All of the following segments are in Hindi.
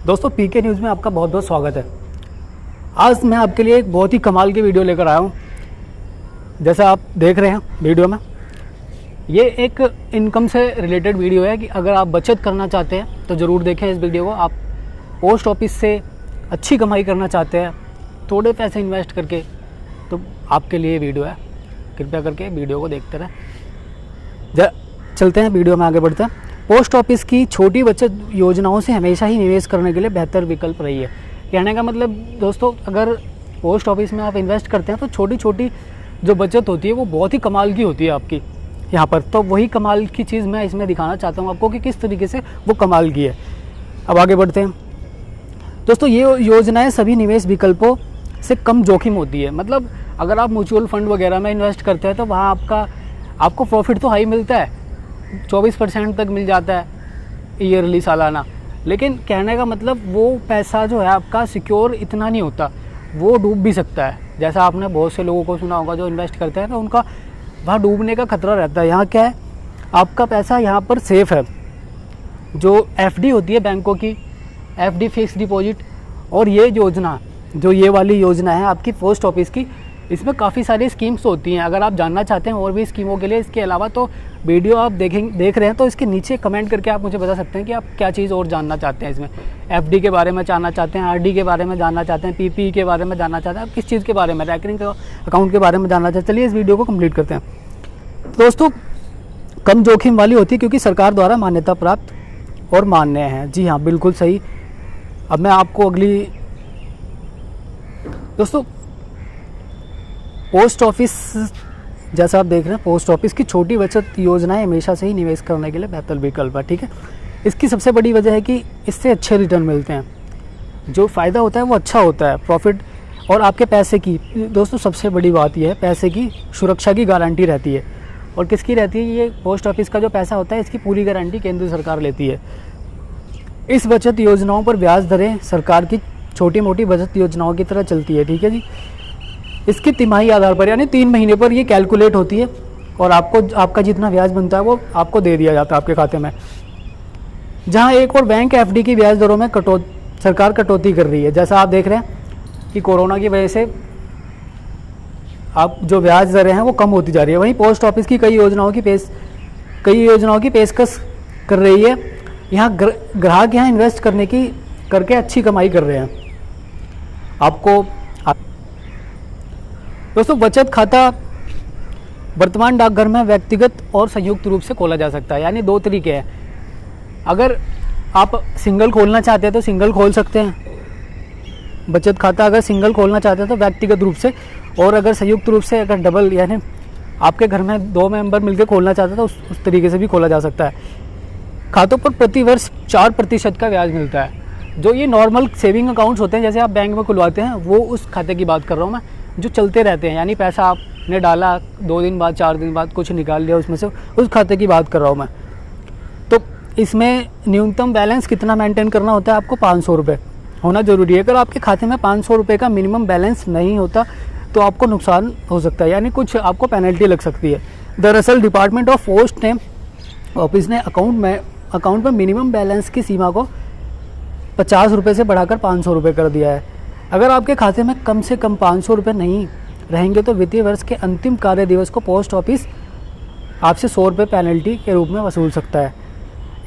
दोस्तों पीके न्यूज़ में आपका बहुत बहुत स्वागत है। आज मैं आपके लिए एक बहुत ही कमाल की वीडियो लेकर आया हूँ। जैसा आप देख रहे हैं वीडियो में, ये एक इनकम से रिलेटेड वीडियो है कि अगर आप बचत करना चाहते हैं तो ज़रूर देखें इस वीडियो को। आप पोस्ट ऑफिस से अच्छी कमाई करना चाहते हैं थोड़े पैसे इन्वेस्ट करके, तो आपके लिए वीडियो है। कृपया करके वीडियो को देखते रहें। चलते हैं वीडियो में आगे बढ़ते हैं। पोस्ट ऑफिस की छोटी बचत योजनाओं से हमेशा ही निवेश करने के लिए बेहतर विकल्प रही है। कहने का मतलब दोस्तों, अगर पोस्ट ऑफिस में आप इन्वेस्ट करते हैं तो छोटी छोटी जो बचत होती है वो बहुत ही कमाल की होती है आपकी यहाँ पर। तो वही कमाल की चीज़ मैं इसमें दिखाना चाहता हूँ आपको कि किस तरीके से वो कमाल की है। अब आगे बढ़ते हैं दोस्तों। ये योजनाएं सभी निवेश विकल्पों से कम जोखिम होती है। मतलब अगर आप म्यूचुअल फंड वगैरह में इन्वेस्ट करते हैं तो वहाँ आपको प्रॉफिट तो हाई मिलता है, 24% तक मिल जाता है ईयरली, सालाना। लेकिन कहने का मतलब वो पैसा जो है आपका सिक्योर इतना नहीं होता, वो डूब भी सकता है। जैसा आपने बहुत से लोगों को सुना होगा जो इन्वेस्ट करते हैं तो उनका वहाँ डूबने का खतरा रहता है। यहाँ क्या है, आपका पैसा यहाँ पर सेफ़ है। जो एफडी होती है बैंकों की, एफडी फिक्स डिपॉजिट, और ये योजना जो ये वाली योजना है आपकी पोस्ट ऑफिस की, इसमें काफ़ी सारी स्कीम्स होती हैं। अगर आप जानना चाहते हैं और भी स्कीमों के लिए इसके अलावा, तो वीडियो आप देख रहे हैं तो इसके नीचे कमेंट करके आप मुझे बता सकते हैं कि आप क्या चीज़ और जानना चाहते हैं। इसमें एफडी के बारे में जानना चाहते हैं, आरडी के बारे में जानना चाहते हैं, पीपी के बारे में जानना चाहते हैं, आप किस चीज़ के बारे में, रैकरिंग अकाउंट के बारे में जानना चाहते हैं। चलिए इस वीडियो को कंप्लीट करते हैं। दोस्तों कम जोखिम वाली होती है क्योंकि सरकार द्वारा मान्यता प्राप्त और मान्य है। जी हाँ, बिल्कुल सही। अब मैं आपको अगली, दोस्तों पोस्ट ऑफिस, जैसा आप देख रहे हैं, पोस्ट ऑफिस की छोटी बचत योजनाएं हमेशा से ही निवेश करने के लिए बेहतर विकल्प है। ठीक है, इसकी सबसे बड़ी वजह है कि इससे अच्छे रिटर्न मिलते हैं। जो फ़ायदा होता है वो अच्छा होता है, प्रॉफिट, और आपके पैसे की, दोस्तों सबसे बड़ी बात यह है, पैसे की सुरक्षा की गारंटी रहती है। और किसकी रहती है? ये पोस्ट ऑफिस का जो पैसा होता है इसकी पूरी गारंटी केंद्र सरकार लेती है। इस बचत योजनाओं पर ब्याज दरें सरकार की छोटी मोटी बचत योजनाओं की तरह चलती है। ठीक है जी, इसकी तिमाही आधार पर यानी 3 महीने पर ये कैलकुलेट होती है और आपका जितना ब्याज बनता है वो आपको दे दिया जाता है आपके खाते में। जहां एक और बैंक एफडी की ब्याज दरों में सरकार कटौती कर रही है। जैसा आप देख रहे हैं कि कोरोना की वजह से आप जो ब्याज दरें हैं वो कम होती जा रही है। वहीं पोस्ट ऑफिस की कई योजनाओं की पेशकश कर रही है। यहाँ ग्राहक यहाँ इन्वेस्ट करके अच्छी कमाई कर रहे हैं। दोस्तों बचत खाता वर्तमान डाकघर में व्यक्तिगत और संयुक्त रूप से खोला जा सकता है। यानी 2 तरीके हैं। अगर आप सिंगल खोलना चाहते हैं तो सिंगल खोल सकते हैं बचत खाता। अगर सिंगल खोलना चाहते हैं तो व्यक्तिगत रूप से, और अगर संयुक्त रूप से, अगर डबल यानी आपके घर में 2 मेंबर मिलकर खोलना चाहते हैं तो उस तरीके से भी खोला जा सकता है। खातों पर प्रतिवर्ष 4% का ब्याज मिलता है। जो ये नॉर्मल सेविंग अकाउंट्स होते हैं जैसे आप बैंक में खुलवाते हैं, वो उस खाते की बात कर रहा हूँ मैं, जो चलते रहते हैं। यानी पैसा आपने डाला, 2 दिन बाद, 4 दिन बाद कुछ निकाल लिया उसमें से, उस खाते की बात कर रहा हूँ मैं। तो इसमें न्यूनतम बैलेंस कितना मेंटेन करना होता है? आपको 500 रुपये होना ज़रूरी है। अगर आपके खाते में 500 रुपये का मिनिमम बैलेंस नहीं होता तो आपको नुकसान हो सकता है, यानी कुछ आपको पेनल्टी लग सकती है। दरअसल डिपार्टमेंट ऑफ पोस्ट ऑफिस ने अकाउंट में मिनिमम बैलेंस की सीमा को 50 रुपये से बढ़ाकर 500 रुपये कर दिया है। अगर आपके खाते में कम से कम 500 रुपये नहीं रहेंगे तो वित्तीय वर्ष के अंतिम कार्य दिवस को पोस्ट ऑफिस आपसे 100 रुपये पेनल्टी के रूप में वसूल सकता है।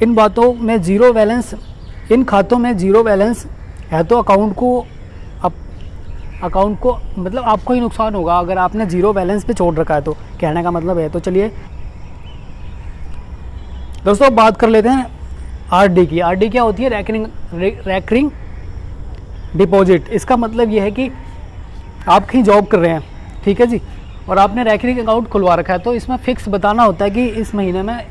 इन खातों में जीरो बैलेंस है तो अकाउंट को मतलब आपको ही नुकसान होगा अगर आपने जीरो बैलेंस पे छोड़ रखा है तो, कहने का मतलब है। तो चलिए दोस्तों बात कर लेते हैं आरडी की। आरडी क्या होती है? Recurring deposit. इसका मतलब ये है कि आप कहीं जॉब कर रहे हैं, ठीक है जी, और आपने रैकरिंग अकाउंट खुलवा रखा है तो इसमें फिक्स बताना होता है कि इस महीने में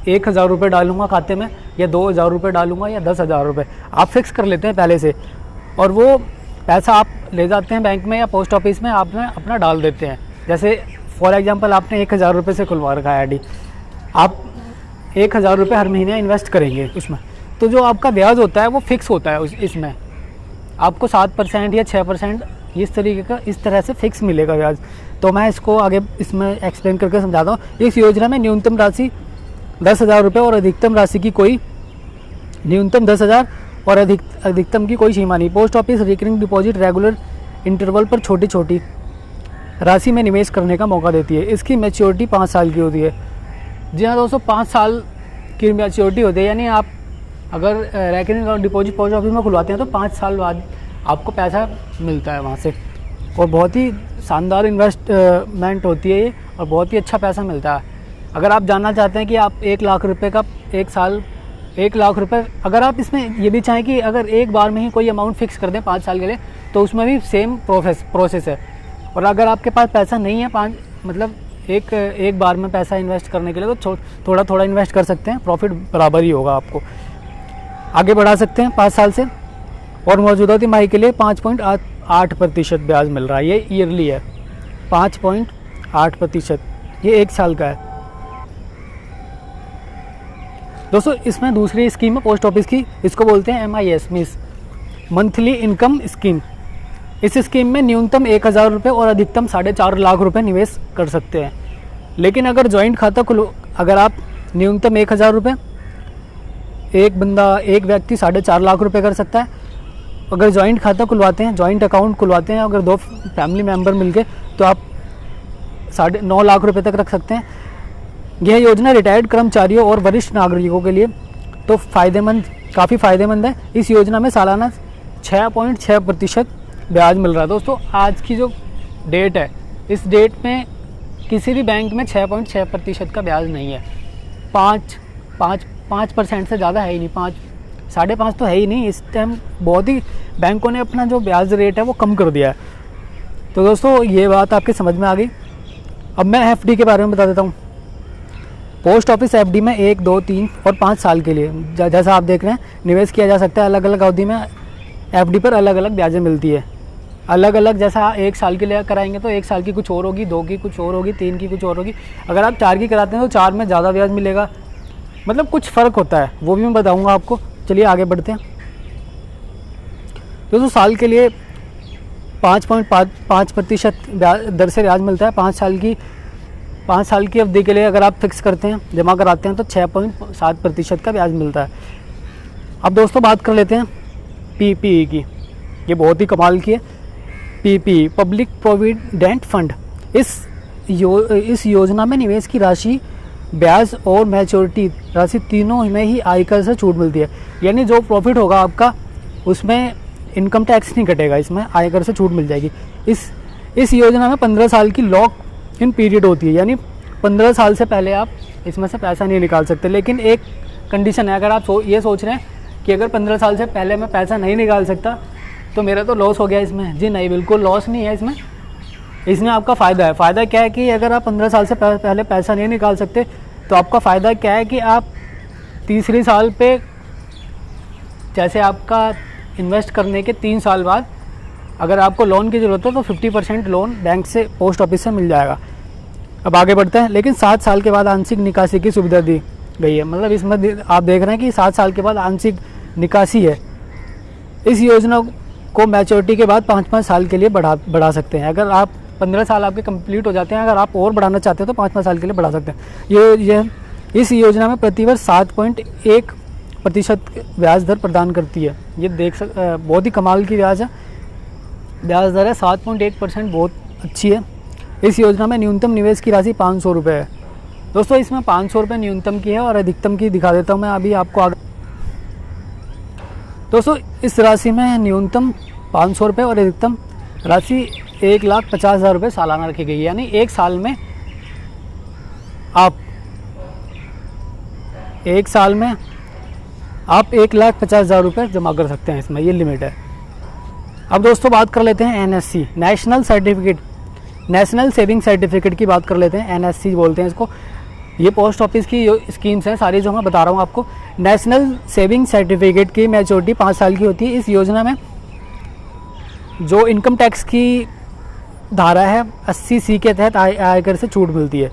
1000 रुपये डालूंगा खाते में, या 2000 रुपये डालूंगा, या 10,000 रुपये। आप फिक्स कर लेते हैं पहले से, और वो पैसा आप ले जाते हैं बैंक में या पोस्ट ऑफिस में, आपने अपना डाल देते हैं। जैसे फॉर एग्जांपल आपने 1000 रुपये से खुलवा रखा है आरडी, आप 1000 रुपये हर महीने इन्वेस्ट करेंगे उसमें, तो जो आपका ब्याज होता है वो फिक्स होता है। इसमें आपको 7% या 6% इस तरह से फिक्स मिलेगा ब्याज। तो मैं इसको आगे इसमें एक्सप्लेन करके समझाता हूँ। इस योजना में न्यूनतम राशि 10,000 रुपये और अधिकतम राशि की कोई न्यूनतम 10,000 और अधिकतम की कोई सीमा नहीं। Post office recurring deposit regular interval पर छोटी छोटी राशि में निवेश करने का मौका देती है। इसकी मैच्योरिटी 5 साल की होती है। जी हाँ दोस्तों, 5 साल की मैच्योरिटी होती है, यानी आप अगर रिकरिंग डिपॉजिट पोस्ट ऑफिस में खुलवाते हैं तो 5 साल बाद आपको पैसा मिलता है वहाँ से, और बहुत ही शानदार इन्वेस्टमेंट होती है ये, और बहुत ही अच्छा पैसा मिलता है। अगर आप जानना चाहते हैं कि आप 1 लाख रुपए का एक साल 1 लाख रुपए, अगर आप इसमें ये भी चाहें कि अगर एक बार में ही कोई अमाउंट फिक्स कर दें 5 साल के लिए, तो उसमें भी सेम प्रोसेस है। और अगर आपके पास पैसा नहीं है मतलब एक बार में पैसा इन्वेस्ट करने के लिए, तो थोड़ा थोड़ा इन्वेस्ट कर सकते हैं, प्रॉफिट बराबर ही होगा, आपको आगे बढ़ा सकते हैं 5 साल से। और मौजूदा तिमाही के लिए 5.8% ब्याज मिल रहा है। ये ईयरली है, 5.8%, ये 1 साल का है दोस्तों। इसमें दूसरी स्कीम है पोस्ट ऑफिस की, इसको बोलते हैं MIS, means monthly income scheme. इस स्कीम में न्यूनतम 1,000 रुपये और अधिकतम 4.5 लाख रुपए निवेश कर सकते हैं। लेकिन अगर जॉइंट खाता अगर आप न्यूनतम 1,000 रुपये, एक व्यक्ति 4.5 लाख रुपए कर सकता है। अगर जॉइंट खाता खुलवाते हैं, जॉइंट अकाउंट खुलवाते हैं अगर 2 फैमिली मेम्बर मिलके, तो आप 9.5 लाख रुपए तक रख सकते हैं। यह योजना रिटायर्ड कर्मचारियों और वरिष्ठ नागरिकों के लिए तो काफ़ी फ़ायदेमंद है। इस योजना में सालाना 6.6% ब्याज मिल रहा है दोस्तों। आज की जो डेट है, इस डेट में किसी भी बैंक में 6.6% का ब्याज नहीं है। 5% से ज़्यादा है ही नहीं, 5.5 तो है ही नहीं। इस टाइम बहुत ही बैंकों ने अपना जो ब्याज रेट है वो कम कर दिया है। तो दोस्तों ये बात आपके समझ में आ गई। अब मैं FD के बारे में बता देता हूँ। पोस्ट ऑफिस FD में 1, 2, 3 और 5 साल के लिए जैसा आप देख रहे हैं निवेश किया जा सकता है। अलग अलग अवधि में FD पर अलग अलग ब्याजें मिलती है, अलग अलग। जैसा 1 साल के लिए कराएंगे तो 1 साल की कुछ और होगी, 2 की कुछ और होगी, 3 की कुछ और होगी। अगर आप 4 की कराते हैं तो 4 में ज़्यादा ब्याज मिलेगा, मतलब कुछ फ़र्क होता है, वो भी मैं बताऊँगा आपको। चलिए आगे बढ़ते हैं दोस्तों। साल के लिए 5.5% दर से ब्याज मिलता है। 5 साल की अवधि के लिए अगर आप फिक्स करते हैं, जमा कराते हैं, तो 6.7% का ब्याज मिलता है। अब दोस्तों बात कर लेते हैं PPE की। ये बहुत ही कमाल की है। PPE, public provident fund. इस योजना में निवेश की राशि, ब्याज और मैच्योरिटी राशि तीनों में ही आयकर से छूट मिलती है। यानी जो प्रॉफिट होगा आपका, उसमें इनकम टैक्स नहीं कटेगा, इसमें आयकर से छूट मिल जाएगी। इस योजना में 15 साल की लॉक इन पीरियड होती है, यानी 15 साल से पहले आप इसमें से पैसा नहीं निकाल सकते। लेकिन एक कंडीशन है, अगर आप ये सोच रहे हैं कि अगर 15 साल से पहले मैं पैसा नहीं निकाल सकता तो मेरा तो लॉस हो गया इसमें। जी नहीं, बिल्कुल लॉस नहीं है इसमें आपका फ़ायदा है। फ़ायदा क्या है कि अगर आप 15 साल से पहले पैसा नहीं निकाल सकते तो आपका फ़ायदा क्या है कि आप तीसरी साल पे, जैसे आपका इन्वेस्ट करने के 3 साल बाद अगर आपको लोन की ज़रूरत है तो 50% लोन बैंक से, पोस्ट ऑफिस से मिल जाएगा। अब आगे बढ़ते हैं। लेकिन 7 साल के बाद आंशिक निकासी की सुविधा दी गई है। मतलब इसमें आप देख रहे हैं कि 7 साल के बाद आंशिक निकासी है। इस योजना को मैच्योरिटी के बाद 5-5 साल के लिए बढ़ा सकते हैं। अगर आप 15 साल आपके कंप्लीट हो जाते हैं, अगर आप और बढ़ाना चाहते हैं तो 5-5 साल के लिए बढ़ा सकते हैं। ये इस योजना में प्रतिवर्ष 7.1% ब्याज दर प्रदान करती है। ये बहुत ही कमाल की ब्याज दर है। 7.1% बहुत अच्छी है। इस योजना में न्यूनतम निवेश की राशि 500 रुपये है दोस्तों। इसमें 500 रुपये न्यूनतम की है और अधिकतम की दिखा देता हूँ मैं अभी आपको आगे। दोस्तों इस राशि में न्यूनतम 500 रुपये और अधिकतम राशि 1,50,000 रुपये सालाना रखी गई है। यानी एक साल में आप 1,50,000 रुपये जमा कर सकते हैं, इसमें ये लिमिट है। अब दोस्तों बात कर लेते हैं NSC, नेशनल सेविंग सर्टिफिकेट की बात कर लेते हैं। NSC बोलते हैं इसको। ये पोस्ट ऑफिस की स्कीम्स हैं सारी जो मैं बता रहा हूँ आपको। नेशनल सेविंग सर्टिफिकेट की मैच्योरिटी 5 साल की होती है। इस योजना में जो इनकम टैक्स की धारा है 80C के तहत आयकर से छूट मिलती है।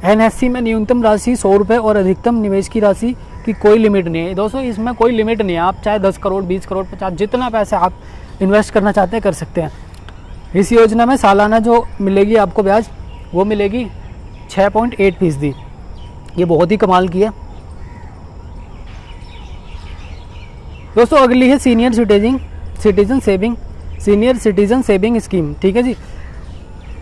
NSC में न्यूनतम राशि 100 रुपये और अधिकतम निवेश की राशि की कोई लिमिट नहीं है दोस्तों। इसमें कोई लिमिट नहीं है, आप चाहे 10 करोड़ 20 करोड़ 50 जितना पैसा आप इन्वेस्ट करना चाहते हैं कर सकते हैं। इस योजना में सालाना जो मिलेगी आपको ब्याज, वो मिलेगी 6.8%। ये बहुत ही कमाल की है। दोस्तों अगली है सीनियर सिटीजन सेविंग स्कीम। ठीक है जी,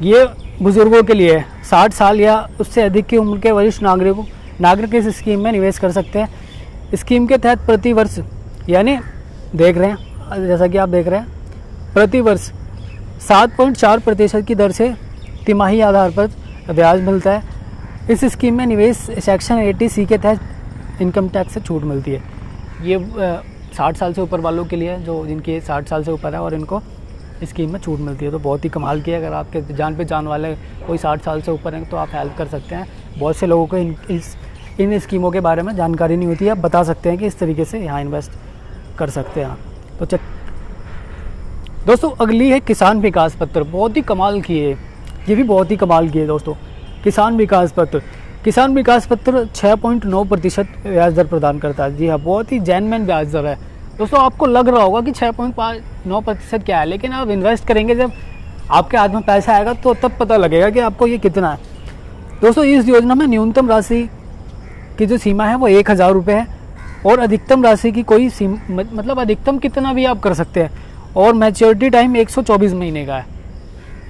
ये बुजुर्गों के लिए है। 60 साल या उससे अधिक की उम्र के वरिष्ठ नागरिक इस स्कीम में निवेश कर सकते हैं। स्कीम के तहत प्रति वर्ष, यानी देख रहे हैं जैसा कि आप देख रहे हैं, प्रति वर्ष 7.4% की दर से तिमाही आधार पर ब्याज मिलता है। इस स्कीम में निवेश सेक्शन 80C के तहत इनकम टैक्स से छूट मिलती है। ये 60 साल से ऊपर वालों के लिए है, जो जिनके 60 साल से ऊपर है और इनको स्कीम में छूट मिलती है। तो बहुत ही कमाल की है। अगर आपके जान पे जान वाले कोई 60 साल से ऊपर हैं तो आप हेल्प कर सकते हैं। बहुत से लोगों को इन स्कीमों के बारे में जानकारी नहीं होती है। आप बता सकते हैं कि इस तरीके से यहाँ इन्वेस्ट कर सकते हैं। तो दोस्तों अगली है किसान विकास पत्र। बहुत ही कमाल की है, ये भी बहुत ही कमाल की है दोस्तों। किसान विकास पत्र 6.9% ब्याज दर प्रदान करता है। जी हाँ, बहुत ही जेन्युइन ब्याज दर है दोस्तों। आपको लग रहा होगा कि 6.9% क्या है, लेकिन आप इन्वेस्ट करेंगे, जब आपके हाथ में पैसा आएगा तो तब पता लगेगा कि आपको ये कितना है। दोस्तों इस योजना में न्यूनतम राशि की जो सीमा है वो 1,000 रुपये है और अधिकतम राशि की कोई मतलब अधिकतम कितना भी आप कर सकते हैं। और मैच्योरिटी टाइम 124 महीने का है।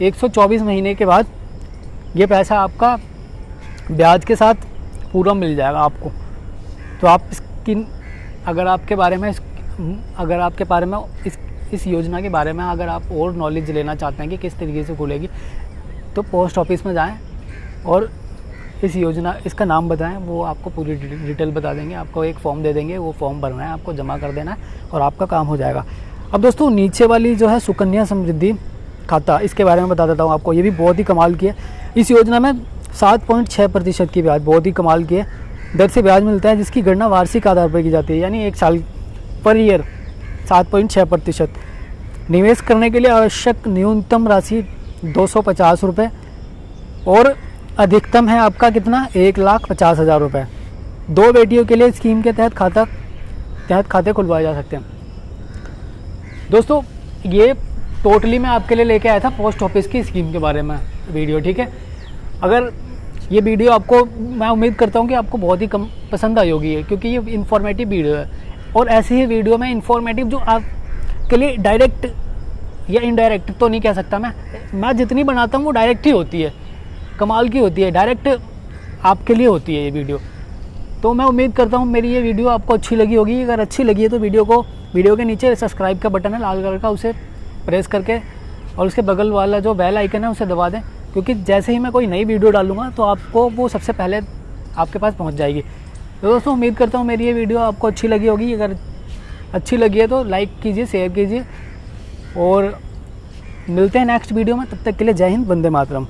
124 महीने के बाद ये पैसा आपका ब्याज के साथ पूरा मिल जाएगा आपको। तो आप इसकी अगर आपके बारे में इस योजना के बारे में अगर आप और नॉलेज लेना चाहते हैं कि किस तरीके से खुलेगी, तो पोस्ट ऑफिस में जाएं और इसका नाम बताएं, वो आपको पूरी डिटेल बता देंगे। आपको एक फॉर्म दे देंगे, वो फॉर्म भरना है, आपको जमा कर देना है और आपका काम हो जाएगा। अब दोस्तों नीचे वाली जो है सुकन्या समृद्धि खाता, इसके बारे में बता देता हूँ आपको। ये भी बहुत ही कमाल की है। इस योजना में 7.6% की ब्याज, बहुत ही कमाल की है, दर से ब्याज मिलता है, जिसकी गणना वार्षिक आधार पर की जाती है, यानी 1 साल पर ईयर 7.6%। निवेश करने के लिए आवश्यक न्यूनतम राशि 250 रुपये और अधिकतम है आपका कितना, 1,50,000 रुपये। 2 बेटियों के लिए स्कीम के तहत खाते खुलवाए जा सकते हैं। दोस्तों ये टोटली मैं आपके लिए लेके आया था पोस्ट ऑफिस की स्कीम के बारे में वीडियो। ठीक है, अगर ये वीडियो आपको, मैं उम्मीद करता हूँ कि आपको बहुत ही कम पसंद आई होगी, क्योंकि ये इन्फॉर्मेटिव वीडियो है। और ऐसी ही वीडियो में इन्फॉर्मेटिव जो आपके लिए डायरेक्ट या इनडायरेक्ट तो नहीं कह सकता मैं जितनी बनाता हूँ वो डायरेक्ट ही होती है, कमाल की होती है, डायरेक्ट आपके लिए होती है ये वीडियो। तो मैं उम्मीद करता हूँ मेरी ये वीडियो आपको अच्छी लगी होगी। अगर अच्छी लगी है तो वीडियो के नीचे सब्सक्राइब का बटन है लाल कलर का, उसे प्रेस करके और उसके बगल वाला जो बेल आइकन है उसे दबा दें, क्योंकि जैसे ही मैं कोई नई वीडियो डालूंगा तो आपको वो सबसे पहले आपके पास पहुंच जाएगी। तो दोस्तों उम्मीद करता हूँ मेरी ये वीडियो आपको अच्छी लगी होगी। अगर अच्छी लगी है तो लाइक कीजिए, शेयर कीजिए और मिलते हैं नेक्स्ट वीडियो में। तब तक के लिए जय हिंद, वंदे मातरम।